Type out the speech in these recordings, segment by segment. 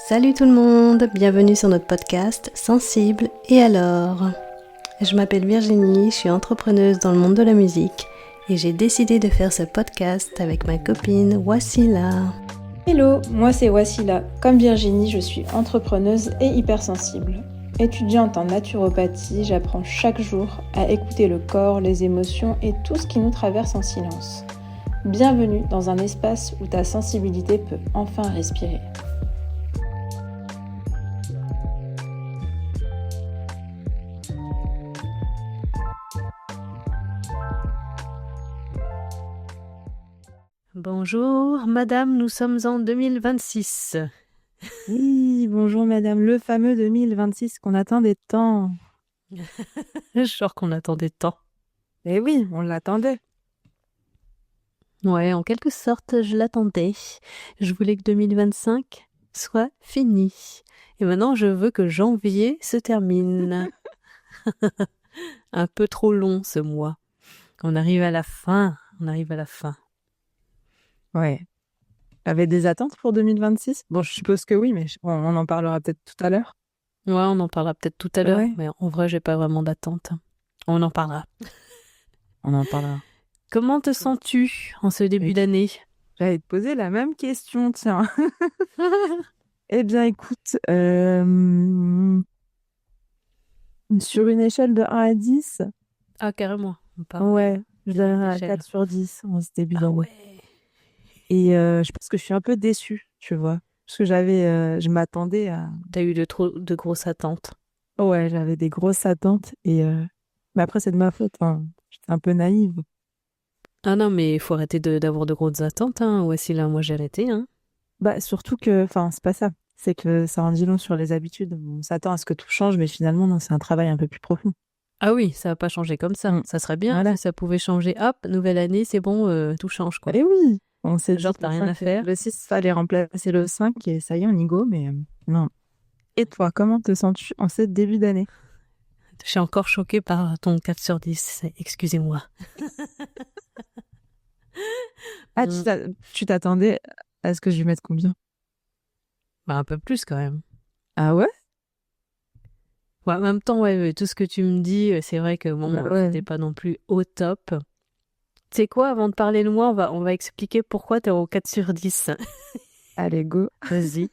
Salut tout le monde, bienvenue sur notre podcast Sensible et alors. Je m'appelle Virginie, je suis entrepreneuse dans le monde de la musique et j'ai décidé de faire ce podcast avec ma copine Wassila. Hello, moi c'est Wassila. Comme Virginie, je suis entrepreneuse et hypersensible. Étudiante en naturopathie, j'apprends chaque jour à écouter le corps, les émotions et tout ce qui nous traverse en silence. Bienvenue dans un espace où ta sensibilité peut enfin respirer. Bonjour madame, nous sommes en 2026. Oui, bonjour madame, le fameux 2026 qu'on attendait tant. Genre qu'on attendait tant. Eh oui, on l'attendait. Ouais, en quelque sorte, je l'attendais. Je voulais que 2025 soit fini. Et maintenant, je veux que janvier se termine. Un peu trop long ce mois. On arrive à la fin. Ouais. T'avais des attentes pour 2026? Bon, je suppose que oui, mais on en parlera peut-être tout à l'heure. Ouais, on en parlera peut-être tout à l'heure, Ouais. mais en vrai, j'ai pas vraiment d'attente. On en parlera. On en parlera. Comment te sens-tu en ce début Et d'année? J'allais te poser la même question, tiens. Eh bien, écoute, sur une échelle de 1 à 10, Ah, carrément. ouais, je donnerais d'échelle. 4 sur 10 en ce début Ah d'année. ouais. Et je pense que je suis un peu déçue, tu vois. Parce que je m'attendais à... T'as eu de grosses attentes. Ouais, j'avais des grosses attentes mais après c'est de ma faute, hein. J'étais un peu naïve. Ah non, mais il faut arrêter d'avoir de grosses attentes, hein. Voici là, moi j'ai arrêté, hein. Bah surtout que, enfin c'est pas ça, c'est que ça en dit long sur les habitudes. On s'attend à ce que tout change, mais finalement non, c'est un travail un peu plus profond. Ah oui, ça va pas changer comme ça. Mm. Ça serait bien Voilà. si ça pouvait changer. Hop, nouvelle année, c'est bon, tout change, quoi. Et oui, on s'est dit Genre, que t'as rien à faire. le 6 fallait remplacer le 5 et ça y est, on y go, mais non. Et toi, comment te sens-tu en ce début d'année? Je suis encore choquée par ton 4 sur 10. Excusez-moi. Ah, Mm. tu t'attendais à ce que je lui mette combien? Bah, un peu plus quand même. Ah ouais? Ouais, en même temps, ouais, tout ce que tu me dis, c'est vrai que bon, Bah ouais. c'était pas non plus au top. Tu sais quoi, avant de parler de moi, on va expliquer pourquoi t'es au 4 sur 10. Allez, go. Vas-y.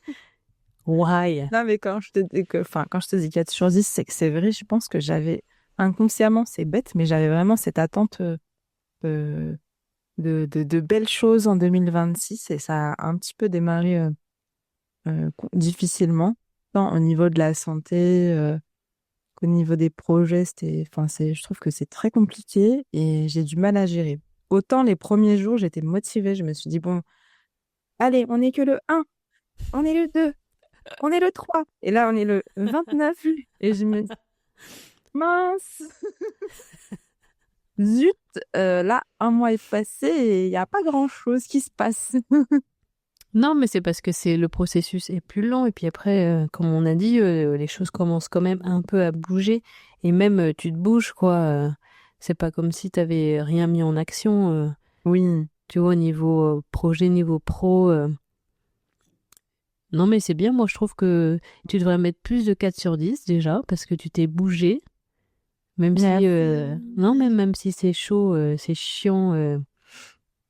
Why? Non, mais quand je te dis 4 sur 10, c'est que c'est vrai, je pense que j'avais inconsciemment, c'est bête, mais j'avais vraiment cette attente euh, de belles choses en 2026 et ça a un petit peu démarré difficilement, tant au niveau de la santé qu'au niveau des projets. Je trouve que c'est très compliqué et j'ai du mal à gérer. Autant les premiers jours, j'étais motivée, je me suis dit, bon, allez, on n'est que le 1, on est le 2. On est le 3. Et là, on est le 29. Et je me dis, mince, zut, là, un mois est passé et il n'y a pas grand-chose qui se passe. Non, mais c'est parce que le processus est plus lent et puis après, comme on a dit, les choses commencent quand même un peu à bouger et même tu te bouges quoi. C'est pas comme si t'avais rien mis en action. Oui, Tu vois, niveau projet, niveau pro. Non, mais c'est bien. Moi, je trouve que tu devrais mettre plus de 4 sur 10 déjà parce que tu t'es bougé. Même si, merci. non, même si c'est chaud, c'est chiant.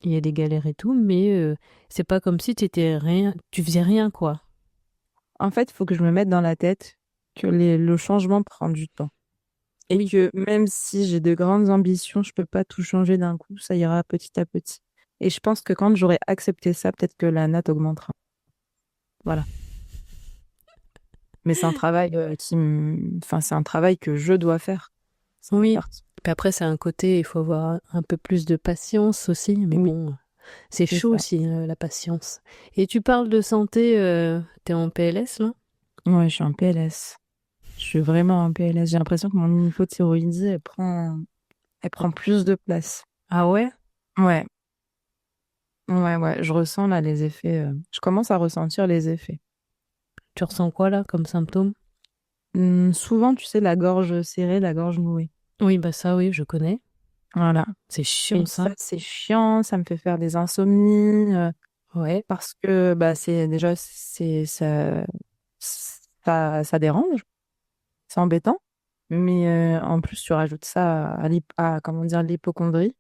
Il y a des galères et tout, mais c'est pas comme si tu faisais rien, quoi. En fait, il faut que je me mette dans la tête que le changement prend du temps. Et Oui. que même si j'ai de grandes ambitions, je peux pas tout changer d'un coup, ça ira petit à petit. Et je pense que quand j'aurai accepté ça, peut-être que la note augmentera. Voilà. Mais c'est un travail c'est un travail que je dois faire. C'est Oui. parti. Puis après, c'est un côté, il faut avoir un peu plus de patience aussi, mais Oui, bon, c'est c'est chaud ça. aussi, la patience. Et tu parles de santé, t'es en PLS, là? Ouais, je suis en PLS. Je suis vraiment en PLS. J'ai l'impression que mon hypothyroïdie, elle prend plus de place. Ah ouais? Ouais, ouais. Je ressens là les effets. Je commence à ressentir les effets. Tu ressens quoi, là, comme symptôme? Souvent, tu sais, la gorge serrée, la gorge nouée. Oui, bah ça, oui, je connais. Voilà. C'est chiant, Et ça. ça, c'est chiant. Ça me fait faire des insomnies. Ouais. Parce que, bah, c'est déjà, c'est ça. ça dérange, c'est embêtant. Mais en plus, tu rajoutes ça comment dire, l'hypocondrie.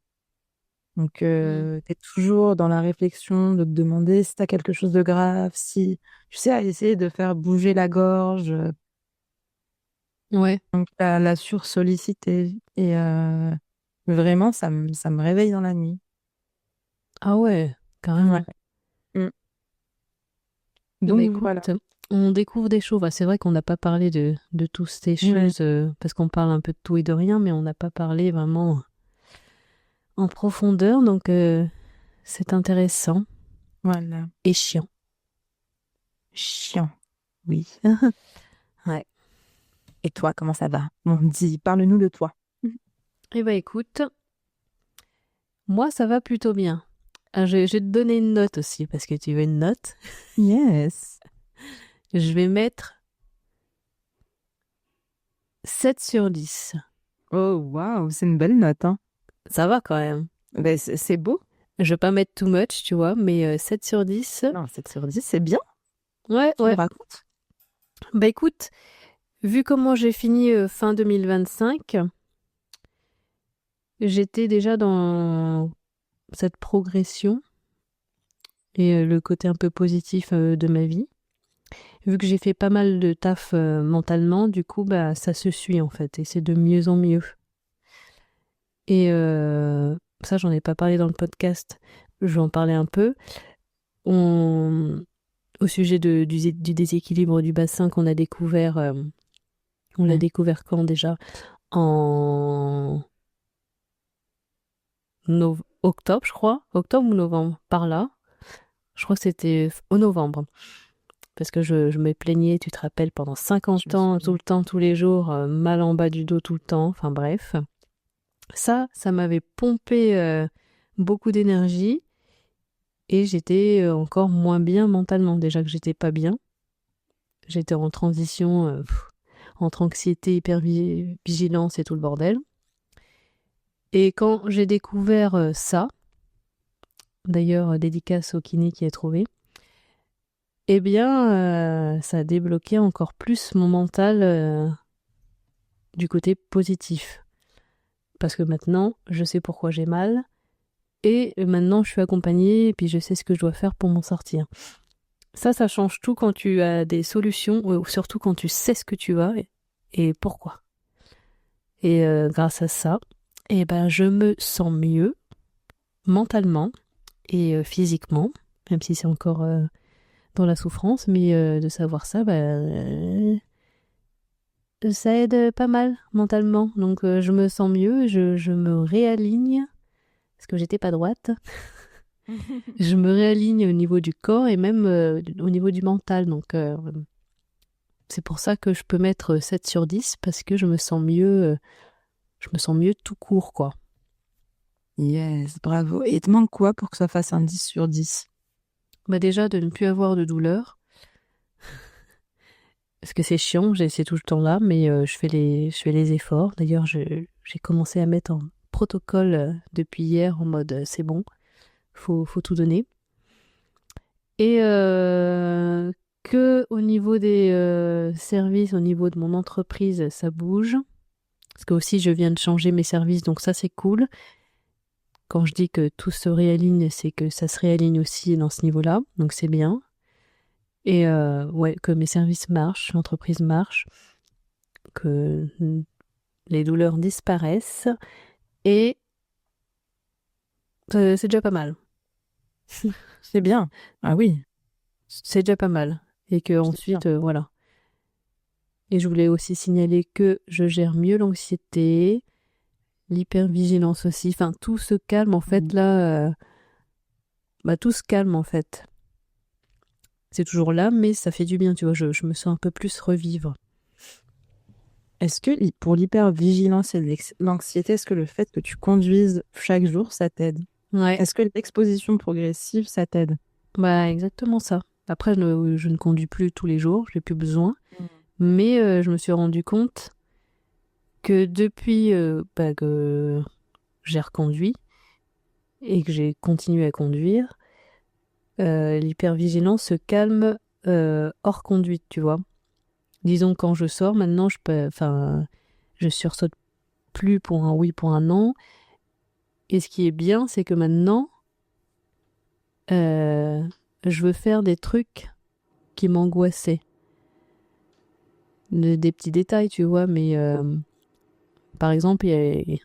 Donc, t'es toujours dans la réflexion de te demander si t'as quelque chose de grave, si, tu sais, à essayer de faire bouger la gorge, Ouais. donc la sursolliciter. Et vraiment, ça me réveille dans la nuit. Ah ouais, Ouais. carrément. Mm. Eh ben, Donc, voilà. écoute, on découvre des choses. C'est vrai qu'on n'a pas parlé de toutes ces Ouais. choses, parce qu'on parle un peu de tout et de rien, mais on n'a pas parlé vraiment en profondeur, donc c'est intéressant Voilà. et chiant. Chiant. Oui. Ouais. Et toi, comment ça va? Parle-nous de toi. Eh ben écoute, moi ça va plutôt bien. Ah, je vais te donner une note aussi, parce que tu veux une note. Yes. Je vais mettre 7 sur 10. Oh, waouh, c'est une belle note, hein. Ça va quand même. Ben, c'est beau. Je vais pas mettre too much, tu vois, mais 7 sur 10. Non, 7 sur 10, c'est bien. Ouais, Tu me ouais. racontes? Bah écoute, vu comment j'ai fini fin 2025, j'étais déjà dans cette progression et le côté un peu positif de ma vie. Vu que j'ai fait pas mal de taf mentalement, du coup, bah ça se suit en fait, et c'est de mieux en mieux. Et ça, j'en ai pas parlé dans le podcast, je vais en parler un peu. Au sujet du déséquilibre du bassin qu'on a découvert, on l'a découvert quand déjà? En octobre, je crois. Octobre ou novembre, par là. Je crois que c'était au novembre. Parce que je me plaignais, tu te rappelles, pendant Je 50 me ans, souviens. tout le temps, tous les jours, mal en bas du dos tout le temps, enfin bref. Ça m'avait pompé beaucoup d'énergie et j'étais encore moins bien mentalement. Déjà que j'étais pas bien. J'étais en transition entre anxiété, hypervigilance et tout le bordel. Et quand j'ai découvert ça, d'ailleurs dédicace au kiné qui est trouvé, eh bien ça a débloqué encore plus mon mental du côté positif. Parce que maintenant, je sais pourquoi j'ai mal, et maintenant je suis accompagnée, et puis je sais ce que je dois faire pour m'en sortir. Ça change tout quand tu as des solutions, ou surtout quand tu sais ce que tu as et pourquoi. Et grâce à ça, eh ben, je me sens mieux mentalement et physiquement, même si c'est encore dans la souffrance, mais de savoir ça, ça aide pas mal mentalement. Donc je me sens mieux, je me réaligne, parce que j'étais pas droite. Je me réaligne au niveau du corps et même au niveau du mental. Donc c'est pour ça que je peux mettre 7 sur 10, parce que je me sens mieux tout court, quoi. Yes, bravo. Et il te manque quoi pour que ça fasse un 10 sur 10? Bah déjà, de ne plus avoir de douleur, parce que c'est chiant, c'est tout le temps là, mais je fais les efforts. D'ailleurs, j'ai commencé à mettre en protocole depuis hier, en mode c'est bon, faut tout donner. Et que au niveau des services, au niveau de mon entreprise, ça bouge. Parce que aussi, je viens de changer mes services, donc ça, c'est cool. Quand je dis que tout se réaligne, c'est que ça se réaligne aussi dans ce niveau-là, donc c'est bien. Et ouais, que mes services marchent, l'entreprise marche, que les douleurs disparaissent, et c'est déjà pas mal. C'est bien. Ah oui, C'est déjà pas mal. Et que c'est bien. ensuite, voilà. Et je voulais aussi signaler que je gère mieux l'anxiété, l'hypervigilance aussi. Enfin, tout se calme en fait là. Tout se calme en fait. C'est toujours là, mais ça fait du bien, tu vois. Je me sens un peu plus revivre. Est-ce que pour l'hypervigilance et l'anxiété, est-ce que le fait que tu conduises chaque jour, ça t'aide? Ouais, Est-ce que l'exposition progressive, ça t'aide? bah exactement ça. Après, je ne conduis plus tous les jours, j'ai plus besoin. Mais je me suis rendu compte que depuis que j'ai reconduit et que j'ai continué à conduire, l'hypervigilance se calme hors conduite, tu vois. Disons, quand je sors, maintenant, je sursaute plus pour un oui, pour un non. Et ce qui est bien, c'est que maintenant, euh, je veux faire des trucs qui m'angoissaient. Des petits détails, tu vois, mais par exemple, il y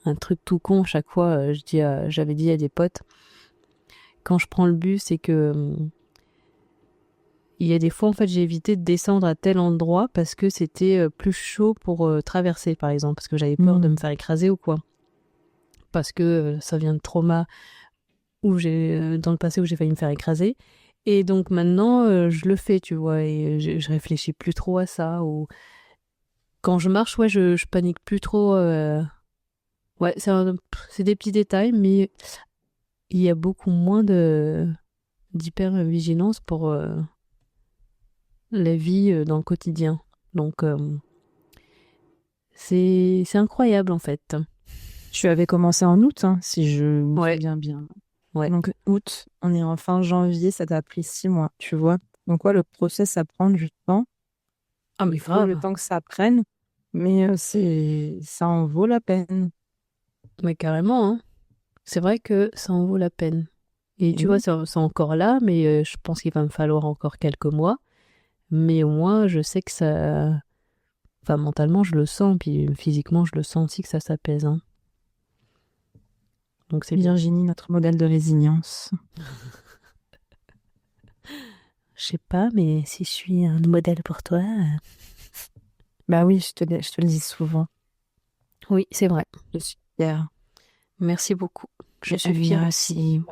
a un truc tout con, chaque fois, j'avais dit à des potes, quand je prends le bus et que il y a des fois, en fait, j'ai évité de descendre à tel endroit parce que c'était plus chaud pour traverser, par exemple, parce que j'avais peur de me faire écraser ou quoi. Parce que ça vient de trauma dans le passé où j'ai failli me faire écraser. Et donc maintenant, je le fais, tu vois, et je réfléchis plus trop à ça. Ou quand je marche, ouais, je panique plus trop. Ouais, c'est des petits détails, mais il y a beaucoup moins d'hyper-vigilance pour la vie dans le quotidien. Donc, c'est incroyable, en fait. Tu avais commencé en août, hein, si je me Ouais, souviens bien. ouais. Donc, août, on est en fin janvier, ça t'a pris 6 mois, tu vois. Donc, ouais, le process, ça prend du temps. Ah, mais Il faut le grave. temps que ça prenne, mais ça en vaut la peine. Mais carrément, hein. C'est vrai que ça en vaut la peine. Et Et tu vois, oui. c'est encore là, mais je pense qu'il va me falloir encore quelques mois. Mais au moins, je sais que ça... Enfin, mentalement, je le sens, puis physiquement, je le sens aussi que ça s'apaise, hein. Donc c'est bien. Virginie, notre modèle de résilience. Je sais pas, mais si je suis un modèle pour toi... Bah oui, je te le dis souvent. Oui, c'est vrai. Je suis fière. Merci beaucoup. Je Et suis fière aussi. admirative.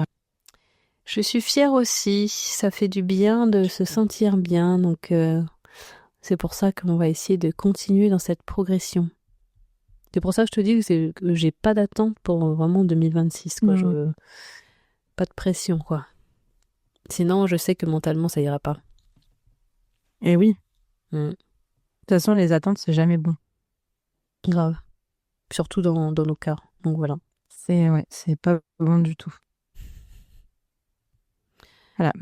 Je suis fière aussi. Ça fait du bien de se sentir bien. Donc, c'est pour ça qu'on va essayer de continuer dans cette progression. C'est pour ça que je te dis que j'ai pas d'attente pour vraiment 2026, quoi. Mm. Pas de pression, quoi. Sinon, je sais que mentalement, ça ira pas. Et oui, de Mm. toute façon, les attentes, c'est jamais bon. Grave. Surtout dans nos cas. Donc voilà. Ouais, c'est pas bon du tout. Voilà.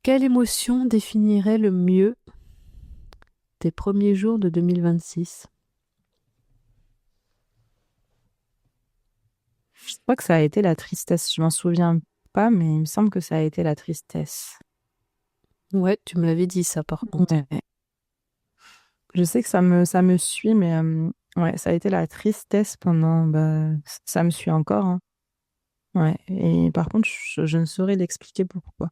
Quelle émotion définirait le mieux tes premiers jours de 2026? Je crois que ça a été la tristesse. Je m'en souviens pas, mais il me semble que ça a été la tristesse. Ouais, tu me l'avais dit ça par contre. Ouais. Je sais que ça me suit, mais ouais, ça a été la tristesse pendant. Bah, ça me suit encore, hein. Ouais. Et par contre, je ne saurais l'expliquer pourquoi.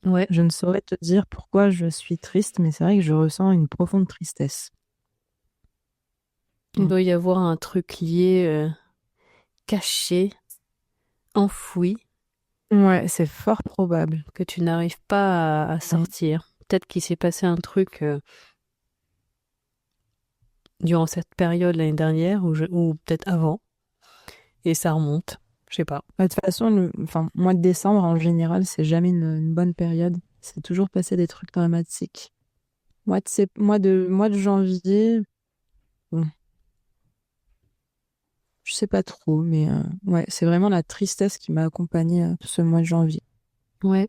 Ouais, Je ne saurais te dire pourquoi je suis triste, mais c'est vrai que je ressens une profonde tristesse. il Mm. doit y avoir un truc lié, caché, enfoui, Ouais, c'est fort probable. que tu n'arrives pas à Ouais. sortir. Peut-être qu'il s'est passé un truc durant cette période l'année dernière ou peut-être avant et ça remonte. Je sais pas. Bah, de toute façon, enfin, mois de décembre, en général, c'est jamais une bonne période. C'est toujours passé des trucs dramatiques. Mois de janvier, bon, je sais pas trop, mais ouais, c'est vraiment la tristesse qui m'a accompagnée ce mois de janvier. Ouais,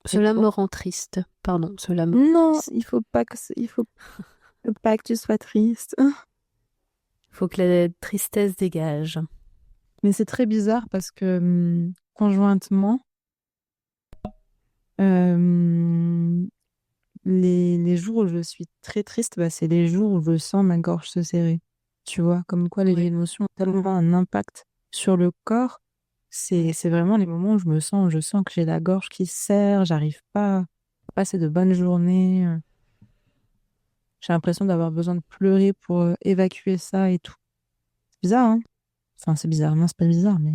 Et cela toi? me rend triste. Pardon, cela me rend Non, triste. il faut pas que tu sois triste. Faut que la tristesse dégage. Mais c'est très bizarre parce que conjointement, euh, les jours où je suis très triste, bah, c'est les jours où je sens ma gorge se serrer. Tu vois, comme quoi les Ouais. émotions ont tellement un impact sur le corps. C'est vraiment les moments où je sens que j'ai la gorge qui se serre, j'arrive pas à passer de bonnes journées. J'ai l'impression d'avoir besoin de pleurer pour évacuer ça et tout. C'est bizarre, hein? Enfin, c'est bizarre. Non, c'est pas bizarre, mais...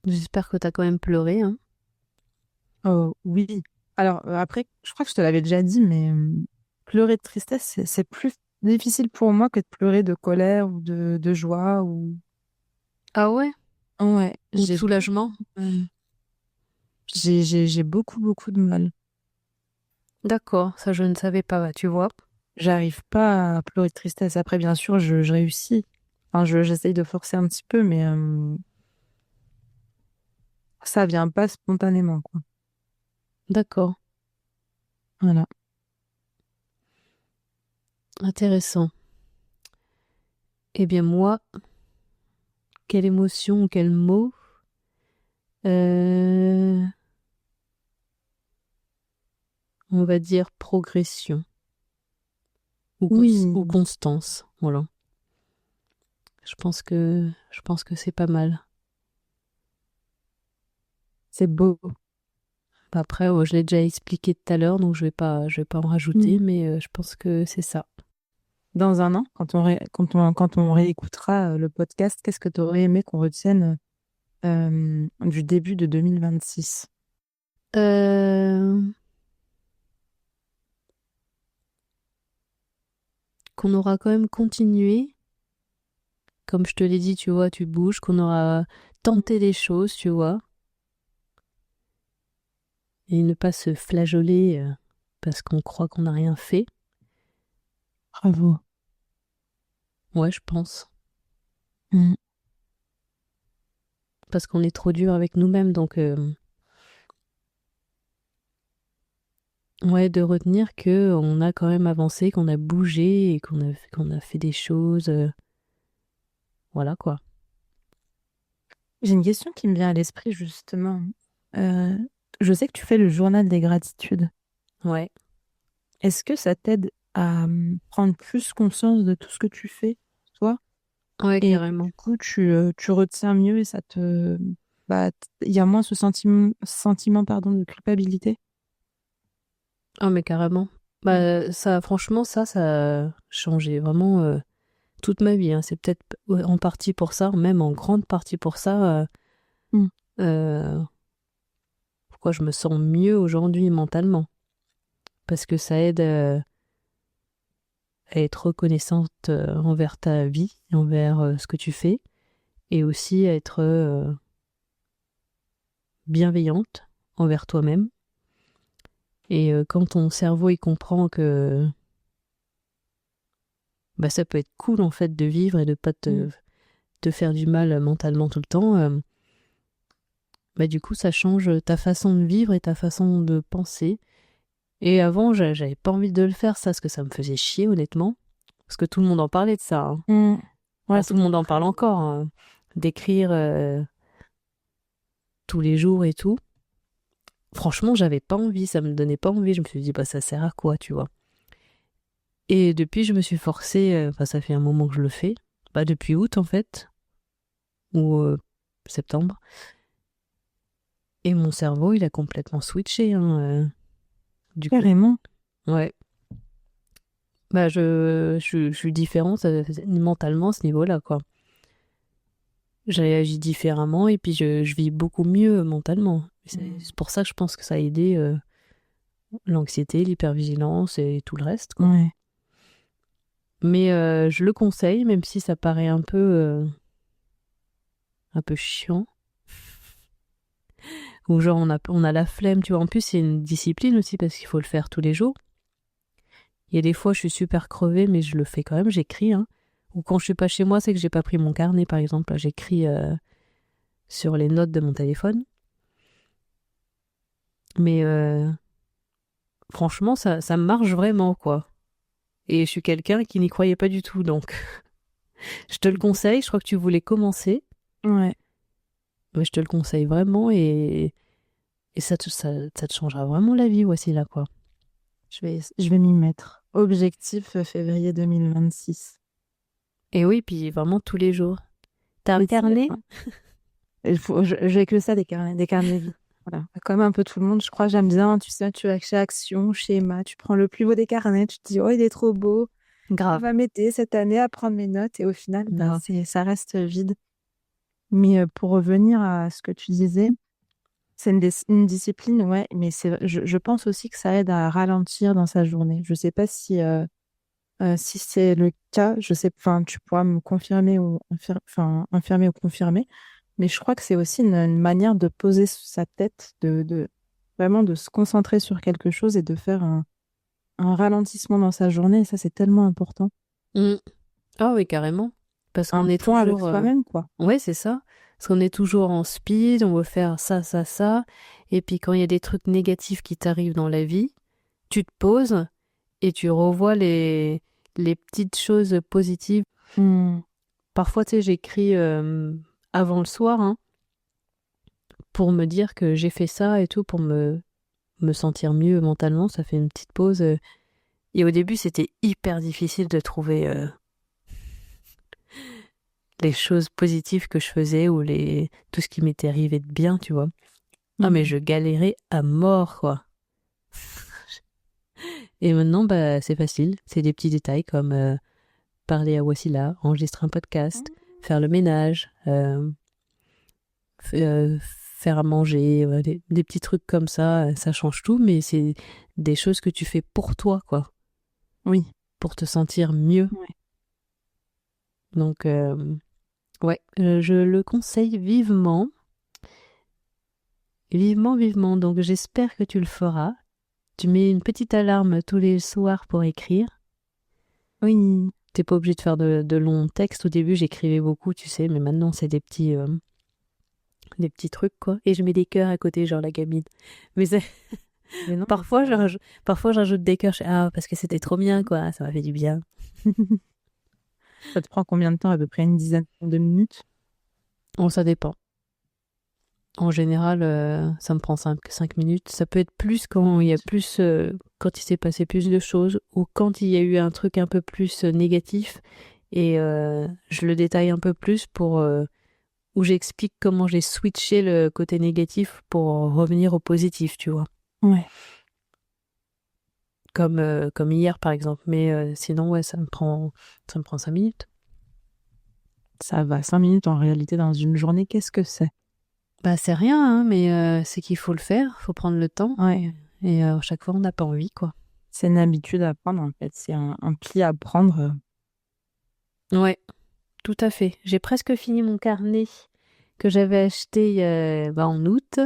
J'espère que t'as quand même pleuré, hein. Oh, oui. Alors, après, je crois que je te l'avais déjà dit, mais pleurer de tristesse, c'est plus difficile pour moi que de pleurer de colère ou de joie ou... Ah ouais? Ouais, Ou de soulagement? j'ai beaucoup, beaucoup de mal. D'accord, ça je ne savais pas, bah, tu vois. J'arrive pas à pleurer de tristesse. Après, bien sûr, je réussis. Enfin, j'essaye de forcer un petit peu, mais ça vient pas spontanément, quoi. D'accord. Voilà. Intéressant. Eh bien moi, quelle émotion ou quel mot Euh, On va dire progression Oui, ou constance. Voilà. Je pense que c'est pas mal. c'est beau. Après, je l'ai déjà expliqué tout à l'heure, donc je vais pas en rajouter, mais je pense que c'est ça. Dans un an, quand on réécoutera le podcast, qu'est-ce que tu aurais aimé qu'on retienne du début de 2026? Euh, Qu'on aura quand même continué, comme je te l'ai dit, tu vois, tu bouges, qu'on aura tenté les choses, tu vois, et ne pas se flageoler parce qu'on croit qu'on n'a rien fait. Bravo. Ouais, je pense. Mm. Parce qu'on est trop dur avec nous-mêmes, donc ouais, de retenir que on a quand même avancé, qu'on a bougé et qu'on a fait des choses, voilà quoi. J'ai une question qui me vient à l'esprit justement. Euh, je sais que tu fais le journal des gratitudes. Ouais, Est-ce que ça t'aide à prendre plus conscience de tout ce que tu fais, toi? ouais, Et carrément. du coup, tu retiens mieux et ça te... Bah, il y a moins ce sentiment pardon, de culpabilité. Ah mais carrément. Mm. Bah ça, franchement, ça a changé vraiment toute ma vie, hein. C'est peut-être en partie pour ça, même en grande partie pour ça, Mm. euh, pourquoi je me sens mieux aujourd'hui mentalement. Parce que ça aide à être reconnaissante envers ta vie, envers ce que tu fais, et aussi à être bienveillante envers toi-même. Et quand ton cerveau il comprend que bah, ça peut être cool en fait de vivre et de pas Mm. te faire du mal mentalement tout le temps, bah, du coup ça change ta façon de vivre et ta façon de penser. Et avant j'avais pas envie de le faire ça, parce que ça me faisait chier honnêtement, parce que tout le monde en parlait de ça, hein. Mm. Ouais, Enfin, tout le c'était monde en très... parle encore, hein. D'écrire tous les jours et tout. Franchement, j'avais pas envie, ça me donnait pas envie. Je me suis dit, bah ça sert à quoi, tu vois. Et depuis, je me suis forcée, enfin ça fait un moment que je le fais, bah depuis août en fait, ou septembre. Et mon cerveau, il a complètement switché, hein, du coup. Carrément. Ouais. Bah je suis différente mentalement à ce niveau-là, quoi. Je réagis différemment et puis je vis beaucoup mieux mentalement. C'est pour ça que je pense que ça a aidé l'anxiété, l'hypervigilance et tout le reste, quoi. Ouais. Mais je le conseille, même si ça paraît un peu chiant. Ou genre on a la flemme, tu vois. En plus, c'est une discipline aussi parce qu'il faut le faire tous les jours. Il y a des fois, je suis super crevée, mais je le fais quand même, j'écris, hein. Ou quand je suis pas chez moi, c'est que j'ai pas pris mon carnet, par exemple. Là, j'écris sur les notes de mon téléphone. Mais franchement, ça marche vraiment, quoi. Et je suis quelqu'un qui n'y croyait pas du tout, donc je te le conseille. Je crois que tu voulais commencer, Ouais. mais je te le conseille vraiment et ça te changera vraiment la vie, voici là, quoi. Je vais m'y mettre. Objectif février 2026. Et oui, puis vraiment tous les jours. T'as un Mais carnet? j'ai que ça, des carnets de vie. Voilà. Comme un peu tout le monde, je crois, j'aime bien, tu sais, tu as chez Action, schéma, tu prends le plus beau des carnets, tu te dis, oh, il est trop beau, ça Grave. va m'aider cette année à prendre mes notes, et au final, ben, Grave. ça reste vide. Mais pour revenir à ce que tu disais, c'est une discipline, ouais, mais je pense aussi que ça aide à ralentir dans sa journée. Je sais pas si c'est le cas, je sais, enfin, tu pourras me confirmer ou infirmer ou confirmer, mais je crois que c'est aussi une manière de poser sa tête, vraiment de se concentrer sur quelque chose et de faire un ralentissement dans sa journée. Et ça, c'est tellement important. Mm. Ah oui, carrément. Parce qu'on Un est point avec toujours... soi-même, quoi. Ouais, c'est ça. Parce qu'on est toujours en speed, on veut faire ça, ça, ça. Et puis quand il y a des trucs négatifs qui t'arrivent dans la vie, tu te poses et tu revois les petites choses positives. Parfois, tu sais, j'écris avant le soir, hein, pour me dire que j'ai fait ça et tout, pour me sentir mieux mentalement. Ça fait une petite pause. Et au début, c'était hyper difficile de trouver les choses positives que je faisais ou tout ce qui m'était arrivé de bien, tu vois. Ah, mais je galérais à mort, quoi. Et maintenant, bah, c'est facile. C'est des petits détails comme parler à Wassila, enregistrer un podcast, faire le ménage, faire à manger, des petits trucs comme ça change tout, mais c'est des choses que tu fais pour toi, quoi. Oui. Pour te sentir mieux. Ouais. Donc, ouais, je le conseille vivement. Vivement, vivement. Donc, j'espère que tu le feras. Tu mets une petite alarme tous les soirs pour écrire. Oui. T'es pas obligé de faire de longs textes. Au début, j'écrivais beaucoup, tu sais, mais maintenant, c'est des petits trucs, quoi. Et je mets des cœurs à côté, genre la gamine. Mais non, parfois, je rajoute des cœurs. Ah, parce que c'était trop bien, quoi. Ça m'a fait du bien. Ça te prend combien de temps? À peu près une dizaine de minutes? Bon, ça dépend. En général, ça me prend 5 minutes. Ça peut être plus quand il y a plus, quand il s'est passé plus de choses ou quand il y a eu un truc un peu plus négatif et je le détaille un peu plus où j'explique comment j'ai switché le côté négatif pour revenir au positif, tu vois. Ouais. Comme hier par exemple. Mais sinon, ouais, ça me prend 5 minutes. Ça va, 5 minutes en réalité dans une journée, qu'est-ce que c'est? Bah c'est rien, hein, mais c'est qu'il faut le faire, faut prendre le temps. Ouais. Et à chaque fois, on n'a pas envie, quoi. C'est une habitude à prendre en fait, c'est un pli à prendre. Ouais, tout à fait. J'ai presque fini mon carnet que j'avais acheté en août.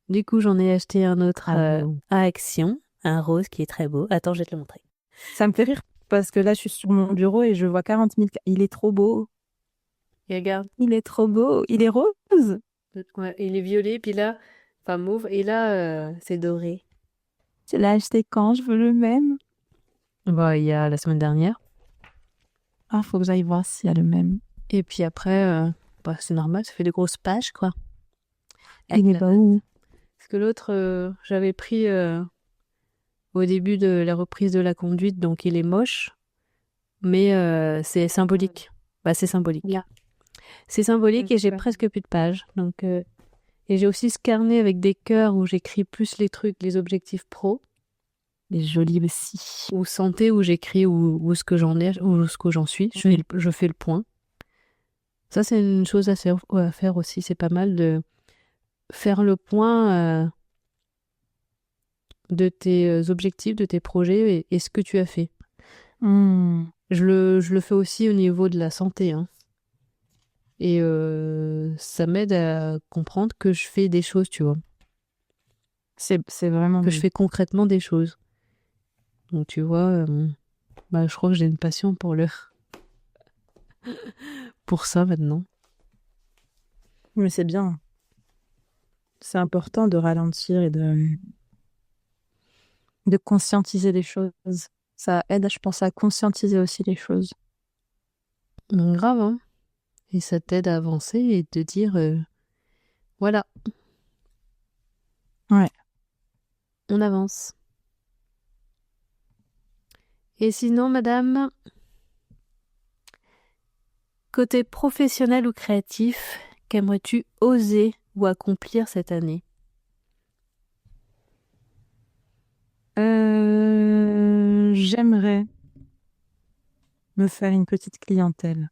Du coup, j'en ai acheté un autre à Action, un rose qui est très beau. Attends, je vais te le montrer. Ça me fait rire parce que là, je suis sur mon bureau et je vois 40 000. Il est trop beau. Et regarde. Il est trop beau. Il est rose. Ouais, il est violet, puis là, enfin mauve, et là, c'est doré. Tu l'as acheté quand? Je veux le même. Bah, il y a la semaine dernière. Ah, faut que j'aille voir s'il y a le même. Et puis après, bah, c'est normal, ça fait de grosses pages, quoi. Il est pas où? Parce que l'autre, j'avais pris au début de la reprise de la conduite, donc il est moche, mais c'est symbolique. Bah, c'est symbolique. Là. C'est symbolique et j'ai Super. presque plus de pages. Donc, et j'ai aussi ce carnet avec des cœurs où j'écris plus les trucs, les objectifs pro. Il est joli aussi. Ou santé où j'écris où ce que j'en ai, ou ce que j'en suis. Je fais le point. Ça, c'est une chose à faire aussi. C'est pas mal de faire le point de tes objectifs, de tes projets et ce que tu as fait. Je le fais aussi au niveau de la santé, hein. Et ça m'aide à comprendre que je fais des choses, tu vois. C'est vraiment Que je fais concrètement des choses. Donc tu vois, bah, je crois que j'ai une passion pour ça maintenant. Mais c'est bien. C'est important de ralentir et de conscientiser les choses. Ça aide, je pense, à conscientiser aussi les choses. Grave, hein. Et ça t'aide à avancer et de dire, voilà. Ouais. On avance. Et sinon, madame, côté professionnel ou créatif, qu'aimerais-tu oser ou accomplir cette année? J'aimerais me faire une petite clientèle.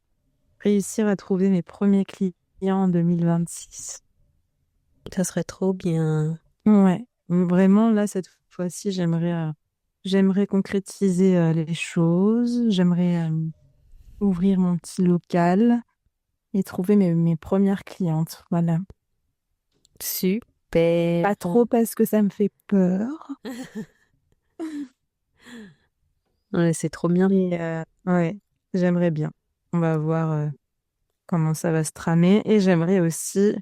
Réussir à trouver mes premiers clients en 2026. Ça serait trop bien. Ouais, vraiment, là, cette fois-ci, j'aimerais concrétiser les choses. J'aimerais ouvrir mon petit local et trouver mes premières clientes. Voilà. Super. Pas trop parce que ça me fait peur. Ouais, c'est trop bien. Mais ouais, j'aimerais bien. On va voir comment ça va se tramer. Et j'aimerais aussi,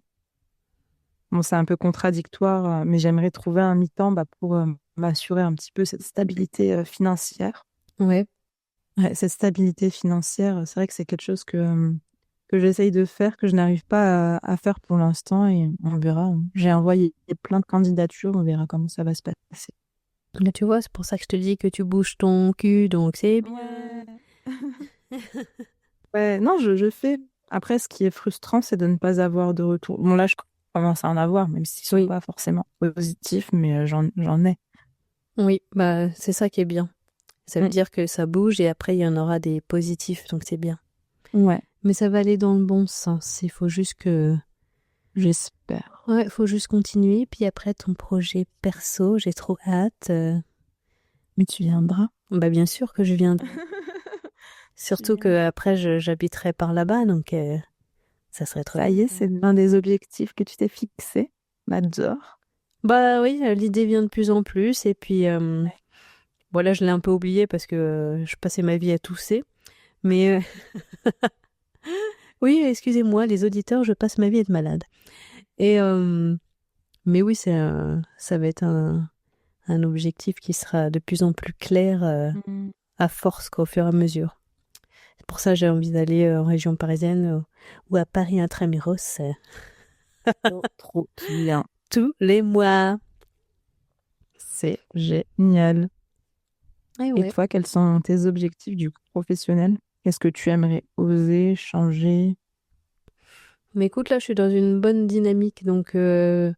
bon, c'est un peu contradictoire, mais j'aimerais trouver un mi-temps pour m'assurer un petit peu cette stabilité financière. Ouais. Ouais, cette stabilité financière, c'est vrai que c'est quelque chose que j'essaye de faire, que je n'arrive pas à faire pour l'instant et on verra. J'ai envoyé plein de candidatures, on verra comment ça va se passer. Là, tu vois, c'est pour ça que je te dis que tu bouges ton cul, donc c'est bien. Ouais, non, je fais. Après, ce qui est frustrant, c'est de ne pas avoir de retour. Bon, là, je commence à en avoir, même s'ils sont Oui. pas forcément positifs, mais j'en ai. Oui, bah c'est ça qui est bien. Ça veut Mm. dire que ça bouge et après il y en aura des positifs, donc c'est bien. Ouais, Mais ça va aller dans le bon sens. Il faut juste que... j'espère. Ouais, il faut juste continuer. Puis après, ton projet perso, j'ai trop hâte. Mais tu viendras. Bah bien sûr que je viendrai. Surtout que après j'habiterai par là-bas, donc ça serait trop Ça y est, bien. c'est l'un des objectifs que tu t'es fixé. J'adore. Bah oui, l'idée vient de plus en plus. Et puis, voilà, je l'ai un peu oublié parce que je passais ma vie à tousser. Mais oui, excusez-moi, les auditeurs, je passe ma vie à être malade. Et mais oui, ça va être un objectif qui sera de plus en plus clair à force, quoi, au fur et à mesure. C'est pour ça que j'ai envie d'aller en région parisienne ou à Paris intramuros Trop bien. tous les mois. C'est génial. Et Et ouais. toi, quels sont tes objectifs du coup professionnel? Qu'est-ce que tu aimerais oser changer? Mais écoute, là, je suis dans une bonne dynamique, donc vu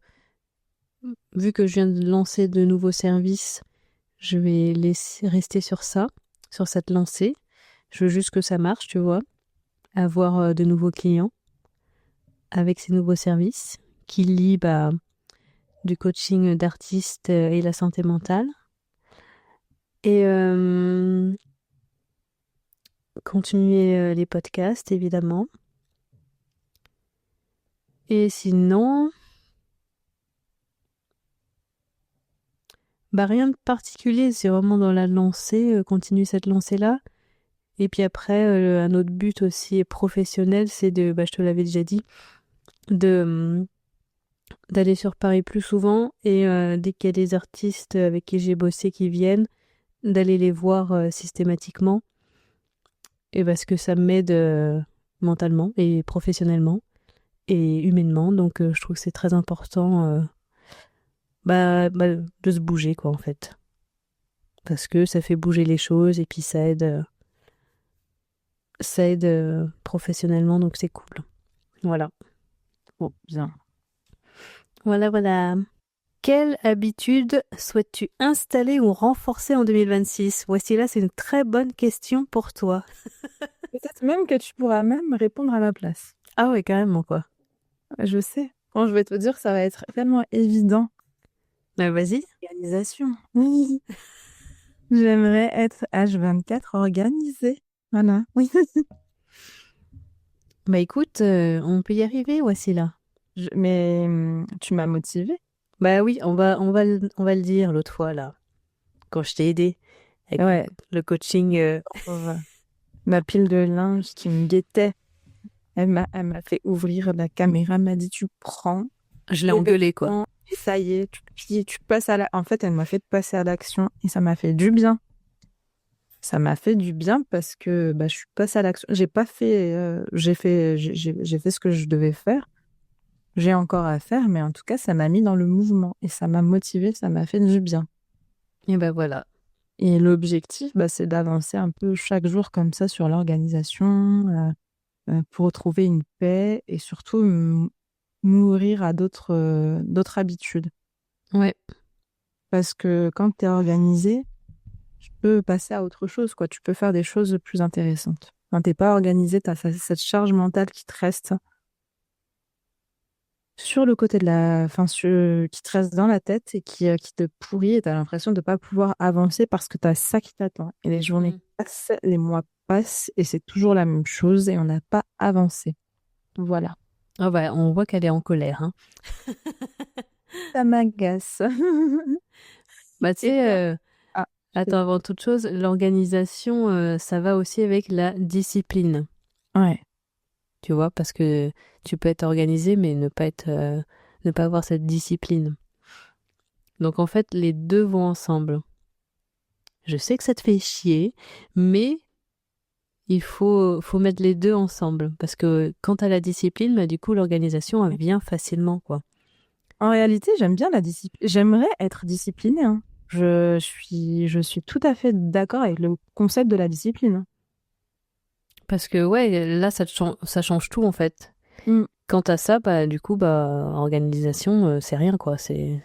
que je viens de lancer de nouveaux services, je vais rester sur ça, sur cette lancée. Je veux juste que ça marche, tu vois, avoir de nouveaux clients avec ces nouveaux services qui lient du coaching d'artistes et la santé mentale. Et continuer les podcasts, évidemment. Et sinon, bah rien de particulier, c'est vraiment dans la lancée, continuer cette lancée-là. Et puis après, un autre but aussi professionnel, c'est je te l'avais déjà dit, de d'aller sur Paris plus souvent et dès qu'il y a des artistes avec qui j'ai bossé qui viennent, d'aller les voir systématiquement. Et parce que ça m'aide mentalement et professionnellement et humainement. Donc je trouve que c'est très important de se bouger, quoi, en fait. Parce que ça fait bouger les choses et puis ça aide professionnellement, donc c'est cool. Voilà. Trop bien. Voilà, voilà. Quelle habitude souhaites-tu installer ou renforcer en 2026? Voici là, c'est une très bonne question pour toi. Peut-être même que tu pourras même répondre à ma place. Ah ouais, carrément, quoi. Je sais. Quand je vais te dire, ça va être tellement évident. Vas-y. Organisation. Oui. J'aimerais être H24 organisée. Voilà. Oui. Bah écoute, on peut y arriver, voici là. Mais tu m'as motivée. Bah oui, on va le dire l'autre fois, là, quand je t'ai aidé avec Ouais. le coaching. Ma pile de linge qui me guettait. Elle m'a fait ouvrir la caméra, m'a dit tu prends. Je l'ai engueulé, quoi. Et ça y est, tu passes à la... En fait, elle m'a fait passer à l'action et ça m'a fait du bien. Ça m'a fait du bien parce que je suis passée à l'action. J'ai pas fait, j'ai fait ce que je devais faire. J'ai encore à faire, mais en tout cas, ça m'a mis dans le mouvement et ça m'a motivée, ça m'a fait du bien. Et ben voilà. Et l'objectif, c'est d'avancer un peu chaque jour comme ça sur l'organisation pour trouver une paix et surtout m'ouvrir à d'autres habitudes. Ouais. Parce que quand tu es organisé, tu peux passer à autre chose, quoi. Tu peux faire des choses plus intéressantes. Quand t'es pas organisé, tu as cette charge mentale qui te reste sur le côté de qui te reste dans la tête et qui te pourrit et tu as l'impression de pas pouvoir avancer parce que tu as ça qui t'attend. Et les journées passent, les mois passent et c'est toujours la même chose et on n'a pas avancé. Voilà. Ah bah, on voit qu'elle est en colère, hein. Ça m'agace. Bah, tu sais, Ah, attends, avant toute chose, l'organisation, ça va aussi avec la discipline. ouais. Tu vois, parce que tu peux être organisé, mais ne pas avoir cette discipline. Donc en fait, les deux vont ensemble. Je sais que ça te fait chier, mais il faut mettre les deux ensemble. Parce que quand t'as la discipline, bah, du coup, l'organisation, elle vient facilement, quoi. En réalité, j'aime bien la discipline. J'aimerais être disciplinée, hein. Je suis tout à fait d'accord avec le concept de la discipline. Parce que, ouais, là, ça change tout, en fait. Mm. Quant à ça, bah, du coup, bah, organisation, c'est rien, quoi. C'est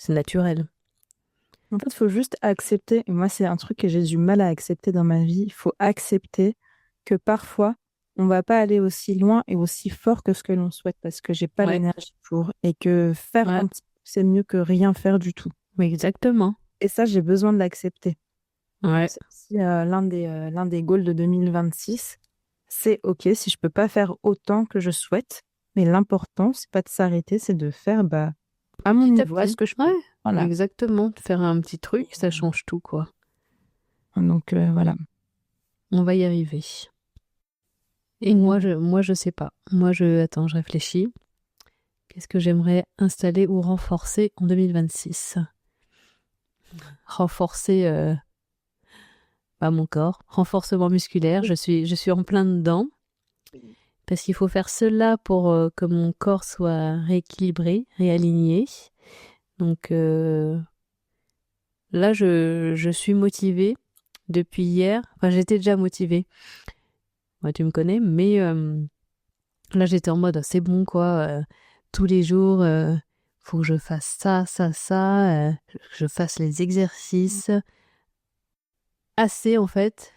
naturel. En fait, il faut juste accepter, et moi, c'est un truc que j'ai du mal à accepter dans ma vie. Il faut accepter que parfois, on va pas aller aussi loin et aussi fort que ce que l'on souhaite parce que j'ai pas Ouais, l'énergie pour et que faire ouais, un petit peu, c'est mieux que rien faire du tout. oui, exactement. Et ça, j'ai besoin de l'accepter. Ouais, C'est aussi l'un des goals de 2026. C'est OK si je peux pas faire autant que je souhaite, mais l'important, c'est pas de s'arrêter, c'est de faire à mon petit à niveau, à ce petit. que je peux. Ouais, Voilà. exactement. Faire un petit truc, ça change tout, quoi. Donc voilà. On va y arriver. Et moi, je sais pas. Attends, je réfléchis. Qu'est-ce que j'aimerais installer ou renforcer en 2026? Renforcer, mon corps. Renforcement musculaire. Je suis en plein dedans. Parce qu'il faut faire cela pour que mon corps soit rééquilibré, réaligné. Donc là, je suis motivée depuis hier. Enfin, j'étais déjà motivée. Ouais, tu me connais, mais là, j'étais en mode, c'est bon, quoi. Tous les jours, faut que je fasse ça, ça, ça. Que je fasse les exercices. Assez, en fait,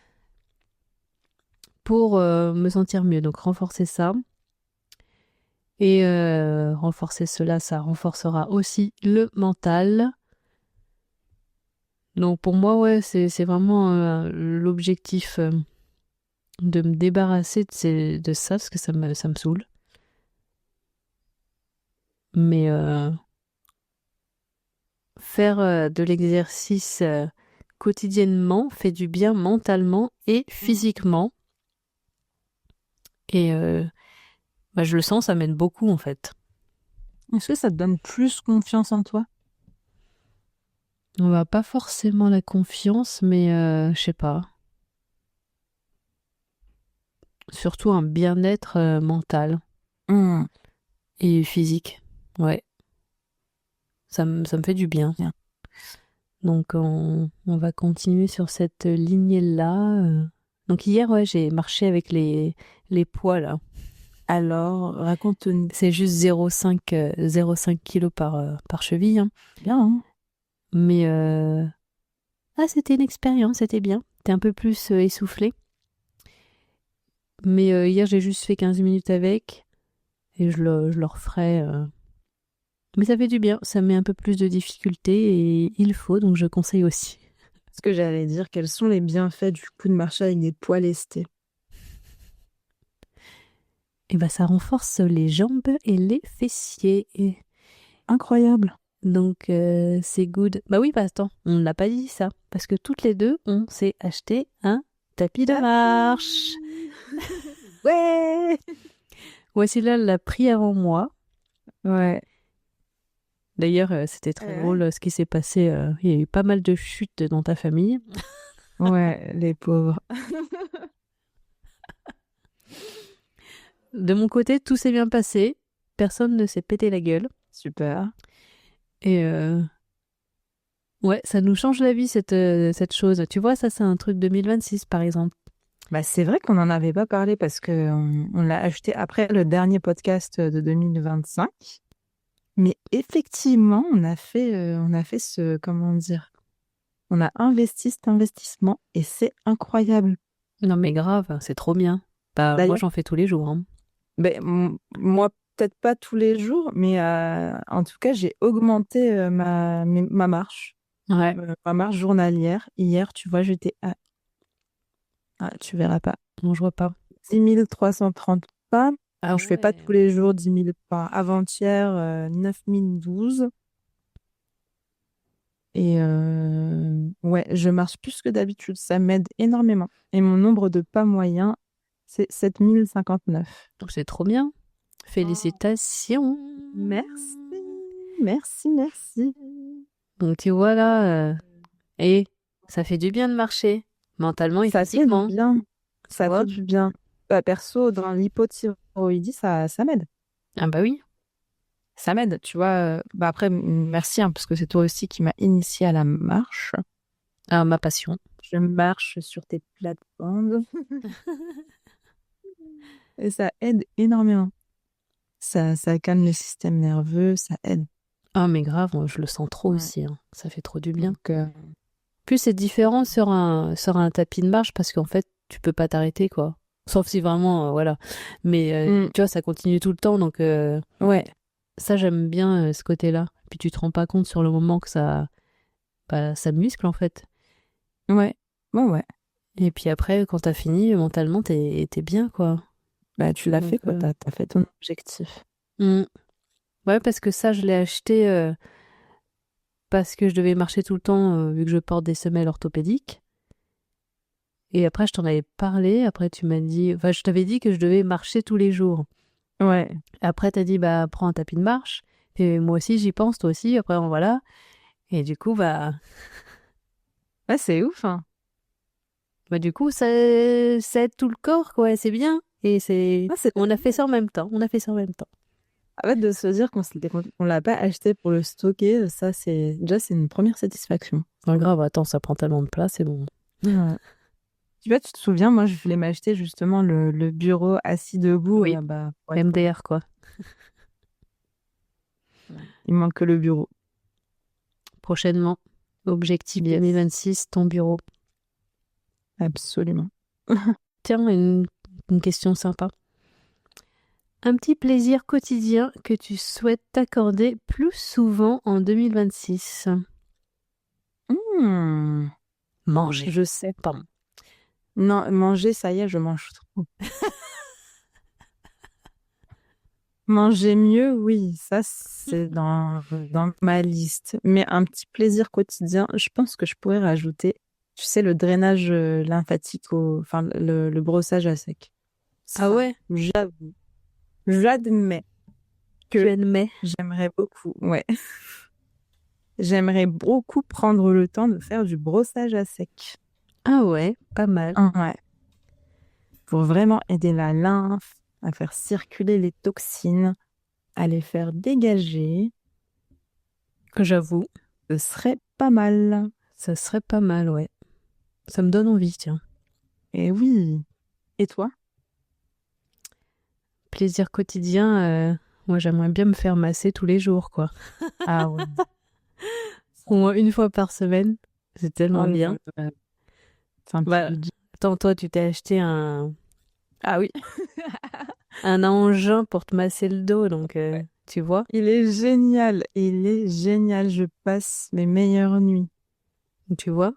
pour me sentir mieux. Donc, renforcer ça. Et renforcer cela, ça renforcera aussi le mental. Donc, pour moi, ouais, c'est vraiment l'objectif de me débarrasser de ça, parce que ça me saoule. Mais faire de l'exercice quotidiennement fait du bien mentalement et physiquement. Et je le sens, ça m'aide beaucoup en fait. Est-ce que ça te donne plus confiance en toi? On va pas forcément la confiance, mais je sais pas. Surtout un bien-être mental Hmm. et physique. Ouais, ça me fait du bien. Bien. Donc on va continuer sur cette lignée-là. Donc hier, ouais, j'ai marché avec les poids là. Alors, raconte-nous. C'est juste 0,5 kg par cheville, hein. Bien, hein? Mais c'était une expérience, c'était bien. T'es un peu plus essoufflé. Mais hier, j'ai juste fait 15 minutes avec et je le referai. Mais ça fait du bien, ça met un peu plus de difficulté et il faut, donc je conseille aussi. Ce que j'allais dire, quels sont les bienfaits du coup de marcher avec des poids lestés? Et ça renforce les jambes et les fessiers. Incroyable. Donc c'est good. Bah oui, attends, on ne l'a pas dit ça. Parce que toutes les deux, on s'est acheté un tapis de marche. Ouais. Voici là l'a pris avant moi. Ouais. D'ailleurs, c'était très drôle ce qui s'est passé. Il y a eu pas mal de chutes dans ta famille. Ouais, les pauvres. De mon côté, tout s'est bien passé. Personne ne s'est pété la gueule. Super. Et ouais, ça nous change la vie, cette chose. Tu vois, ça, c'est un truc 2026, par exemple. C'est vrai qu'on n'en avait pas parlé parce que on l'a acheté après le dernier podcast de 2025. Mais effectivement, on a fait comment dire, on a investi cet investissement et c'est incroyable. Non, mais grave, c'est trop bien. Bah, moi, D'ailleurs, j'en fais tous les jours, hein. moi, peut-être pas tous les jours, mais en tout cas, j'ai augmenté ma marche, Ouais. ma marche journalière. Hier, tu vois, j'étais à, tu verras pas, Non, je vois pas. 10 330 pas. Ah Alors, je fais pas ouais. tous les jours 10 000 pas. Avant-hier, 9 012. Et ouais, je marche plus que d'habitude. Ça m'aide énormément. Et mon nombre de pas moyen, c'est 7 059. Donc, c'est trop bien. Félicitations. Merci. Merci, merci. Donc tu vois là, et ça fait du bien de marcher, mentalement et Ça fait du physiquement. bien. Tu Ça vois? fait du bien. Bah, perso, dans l'hypothyroïdie, ça m'aide. Ah bah oui. Ça m'aide, tu vois. Bah après, merci, hein, parce que c'est toi aussi qui m'as initié à la marche. Ah, ma passion. Je marche sur tes plates-bandes et ça aide énormément. Ça calme le système nerveux, ça aide. Ah mais grave, moi, je le sens trop Ouais. aussi, hein. Ça fait trop du bien. Donc, Plus c'est différent sur un tapis de marche parce qu'en fait, tu peux pas t'arrêter, quoi. Sauf si vraiment, voilà. Mais tu vois, ça continue tout le temps, donc ouais, ça, j'aime bien ce côté-là. Puis tu te rends pas compte sur le moment que ça muscle, en fait. ouais, ouais. Et puis après, quand t'as fini, mentalement, t'es bien, quoi. Bah, tu l'as Donc, fait, quoi. T'as fait ton objectif. ouais, parce que ça, je l'ai acheté parce que je devais marcher tout le temps, vu que je porte des semelles orthopédiques. Et après, je t'en avais parlé. Après, tu m'as dit... Enfin, je t'avais dit que je devais marcher tous les jours. Ouais. Après, t'as dit, bah, prends un tapis de marche. Et moi aussi, j'y pense, toi aussi. Après, voilà. Et du coup, Ouais, c'est ouf, hein. du coup, ça aide tout le corps, quoi. C'est bien. Et Ah, c'est on a fait ça en même temps. On a fait ça en même temps. En fait, de se dire qu'on l'a pas acheté pour le stocker, ça, c'est une première satisfaction. Pas grave, attends, ça prend tellement de place, c'est bon. Ouais. Tu vois, tu te souviens, moi, je voulais m'acheter justement le bureau assis debout. Oui. Bah, ouais, MDR, quoi. il manque que le bureau. Prochainement, objectif Yes. 2026, ton bureau. Absolument. Tiens, une question sympa. Un petit plaisir quotidien que tu souhaites t'accorder plus souvent en 2026. Manger. Je sais. Pardon. Non, manger, ça y est, je mange trop. Manger mieux, oui, ça, c'est dans ma liste. Mais un petit plaisir quotidien, je pense que je pourrais rajouter, tu sais, le drainage lymphatique, enfin, le brossage à sec. Ah ouais? J'avoue. J'admets Tu que admets? j'aimerais beaucoup, ouais. J'aimerais beaucoup prendre le temps de faire du brossage à sec. Ah ouais, pas mal. Ouais. Pour vraiment aider la lymphe à faire circuler les toxines, à les faire dégager. J'avoue. Ce serait pas mal. Ça serait pas mal, ouais. Ça me donne envie, tiens. Et oui. Et toi? Plaisir quotidien, moi j'aimerais bien me faire masser tous les jours, quoi. Ah ouais. Au moins une fois par semaine. C'est tellement Oh là bien. là. C'est un petit Bah, budget. attends, toi, tu t'es acheté Ah oui. un engin pour te masser le dos, donc Ouais. tu vois. Il est génial. Il est génial. Je passe mes meilleures nuits. Tu vois.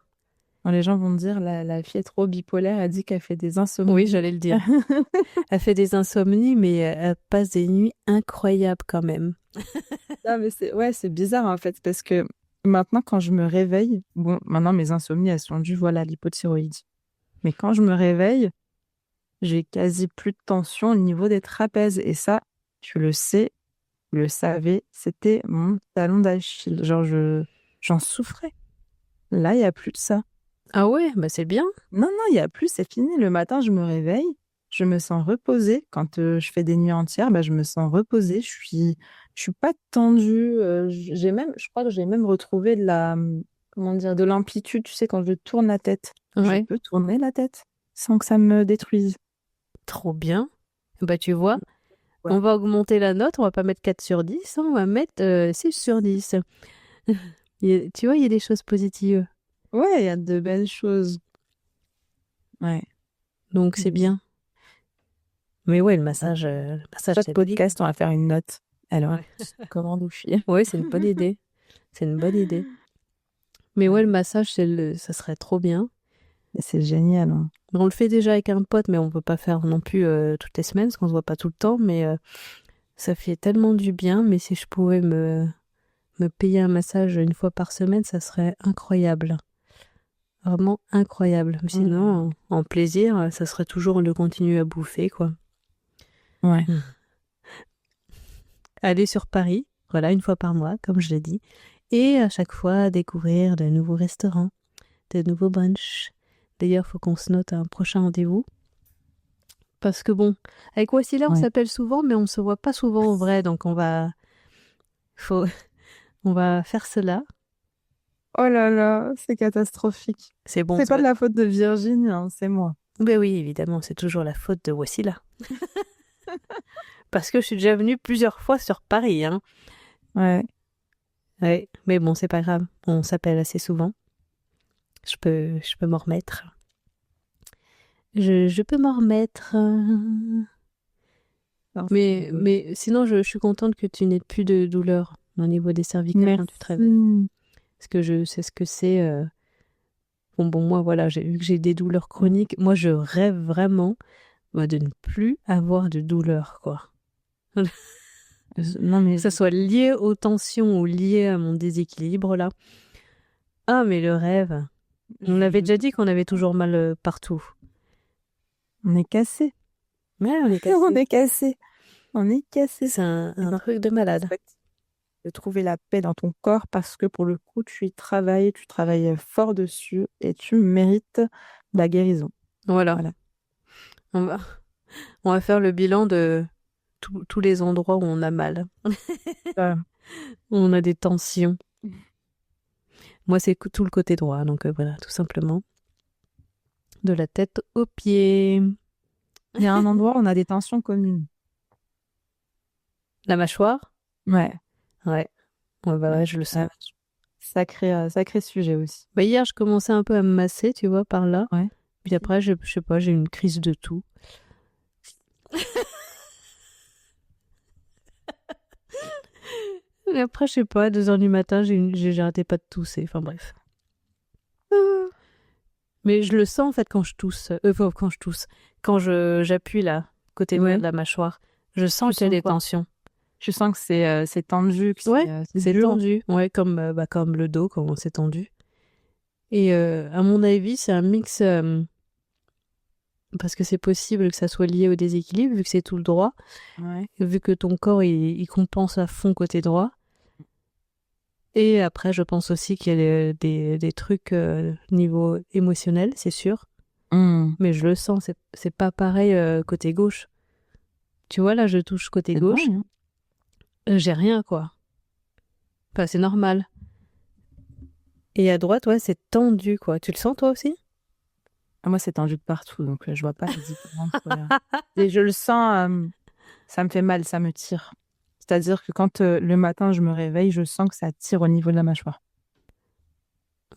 Quand les gens vont me dire, la fille est trop bipolaire, elle dit qu'elle fait des insomnies. Oui, j'allais le dire. Elle fait des insomnies, mais elle passe des nuits incroyables quand même. Non, mais c'est bizarre en fait, parce que maintenant, quand je me réveille, bon, maintenant mes insomnies, elles sont dues, voilà, à l'hypothyroïdie. Mais quand je me réveille, j'ai quasi plus de tension au niveau des trapèzes. Et ça, tu le sais, tu le savais, c'était mon talon d'Achille. Genre, j'en souffrais. Là, il n'y a plus de ça. Ah ouais, bah c'est bien. Non, il n'y a plus, c'est fini. Le matin, je me réveille, je me sens reposée. Quand je fais des nuits entières, bah, je me sens reposée. Je suis pas tendue. Je crois que j'ai même retrouvé comment dire, de l'amplitude. Tu sais, quand je tourne la tête, je Ouais, peux tourner la tête sans que ça me détruise. trop bien. Bah tu vois, Ouais. on va augmenter la note, on va pas mettre 4 sur 10, hein, on va mettre 6 sur 10. Tu vois, il y a des choses positives. Ouais, il y a de belles choses. Ouais. Donc c'est bien. Mais ouais, le massage, Chaque c'est podcast, on va faire une note. Alors, Ouais. comment nous fier? Ouais, c'est une bonne idée. C'est une bonne idée. Mais ouais, le massage, ça serait trop bien. C'est génial, hein. On le fait déjà avec un pote, mais on peut pas faire non plus toutes les semaines, parce qu'on se voit pas tout le temps. Mais ça fait tellement du bien. Mais si je pouvais me payer un massage une fois par semaine, ça serait incroyable. Vraiment incroyable. Sinon, en plaisir, ça serait toujours de continuer à bouffer, quoi. Ouais. Aller sur Paris, Voilà, une fois par mois, comme je l'ai dit. Et à chaque fois, découvrir de nouveaux restaurants, de nouveaux brunchs. D'ailleurs, il faut qu'on se note un prochain rendez-vous. Parce que bon, avec Wassila, on Ouais. s'appelle souvent, mais on ne se voit pas souvent en vrai. Donc faut, on va faire cela. Oh là là, c'est catastrophique. C'est bon. C'est pas de la faute de Virginie, hein, c'est moi. Ben oui, évidemment, c'est toujours la faute de Wassila. Parce que je suis déjà venue plusieurs fois sur Paris. Hein. Ouais. Ouais, mais bon, c'est pas grave. On s'appelle assez souvent. Je peux m'en remettre. Je peux m'en remettre. Mais sinon, je suis contente que tu n'aies plus de douleur au niveau des cervicales quand tu te réveilles. Merci. Parce que je sais ce que c'est. Bon, moi, voilà, vu que j'ai des douleurs chroniques, moi, je rêve vraiment de ne plus avoir de douleur, quoi. Non, mais Que ça soit lié aux tensions ou lié à mon déséquilibre, là. Ah, mais le rêve. On avait déjà dit qu'on avait toujours mal partout. on est cassé. Ouais, on est On cassé. est cassé. On est cassé. C'est un Non, truc de malade. de trouver la paix dans ton corps parce que pour le coup, tu travailles fort dessus et tu mérites la guérison. Voilà. Voilà. On va faire le bilan de tous les endroits où on a mal. Euh, Où on a des tensions. Moi, c'est tout le côté droit. Donc voilà, tout simplement. De la tête aux pieds. Il y a un endroit où on a des tensions communes. La mâchoire. Ouais. Ouais. Ouais, je le sens. Sacré sujet aussi. Bah, hier, je commençais un peu à me masser, tu vois, par là. Ouais. Puis après, je sais pas, j'ai eu une crise de tout. Et après, je sais pas, à 2h du matin, j'ai arrêté pas de tousser. Enfin bref. Mais je le sens en fait quand je tousse. Quand je tousse. Quand j'appuie là, côté droit Ouais. de la mâchoire. Je sens qu'il y a sens des quoi tensions. Je sens que c'est tendu, que Ouais, c'est dur. tendu. Ouais, comme le dos, quand c'est tendu. Et à mon avis, c'est un mix. Parce que c'est possible que ça soit lié au déséquilibre, vu que c'est tout le droit. Ouais. Vu que ton corps, il compense à fond côté droit. Et après, je pense aussi qu'il y a des trucs niveau émotionnel, c'est sûr. Mais je le sens, c'est pas pareil côté gauche. Tu vois, là, je touche côté C'est gauche. dingue, hein. J'ai rien, quoi. Enfin, c'est normal. Et à droite, ouais, c'est tendu, quoi. Tu le sens, toi aussi? Ah, moi, c'est tendu de partout, donc je vois pas la différence. Et je le sens, ça me fait mal, ça me tire. C'est-à-dire que quand le matin, je me réveille, je sens que ça tire au niveau de la mâchoire.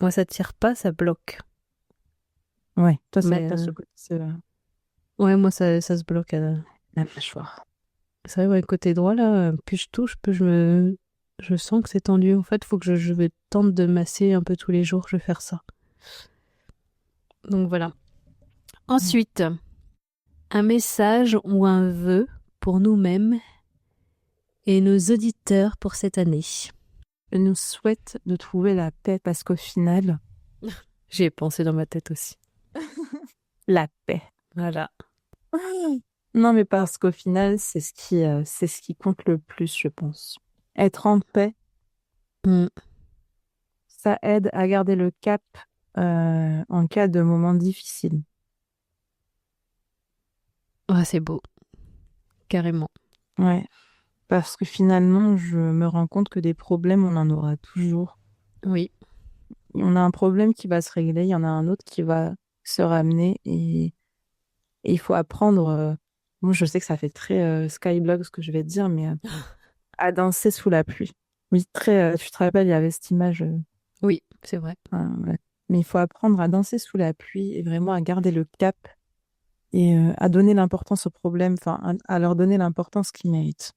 Moi, ça tire pas, ça bloque. Ouais, toi, Mais, t'as ce côté, ouais, moi, ça se bloque. la mâchoire. C'est vrai, ouais, côté droit, là, plus je touche, plus je sens que c'est tendu. En fait, il faut que je vais tenter de masser un peu tous les jours, je vais faire ça. Donc voilà. Ensuite, un message ou un vœu pour nous-mêmes et nos auditeurs pour cette année. Je nous souhaite de trouver la paix parce qu'au final, J'y ai pensé dans ma tête aussi. la paix. Voilà. Non, mais parce qu'au final, c'est ce qui compte le plus, je pense. Être en paix, ça aide à garder le cap en cas de moments difficiles. Ah, c'est beau. Carrément. Ouais. Parce que finalement, je me rends compte que des problèmes, on en aura toujours. Oui. On a un problème qui va se régler, il y en a un autre qui va se ramener et il faut apprendre. Moi, je sais que ça fait très Skyblog ce que je vais te dire, mais à danser sous la pluie. Oui, tu te rappelles, il y avait cette image. Oui, c'est vrai. Ouais. Mais il faut apprendre à danser sous la pluie et vraiment à garder le cap et à donner l'importance aux problèmes, enfin, à leur donner l'importance qu'ils méritent.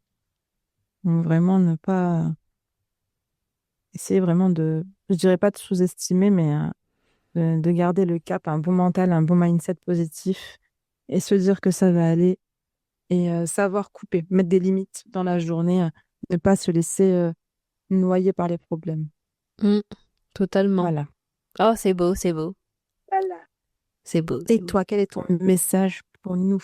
Donc, vraiment ne pas essayer vraiment je dirais pas de sous-estimer, mais de garder le cap, un bon mental, un bon mindset positif et se dire que ça va aller et savoir couper, mettre des limites dans la journée, ne pas se laisser noyer par les problèmes. Totalement. Voilà. Oh, c'est beau, c'est beau. Voilà. C'est beau. Et toi, quel est ton message pour nous?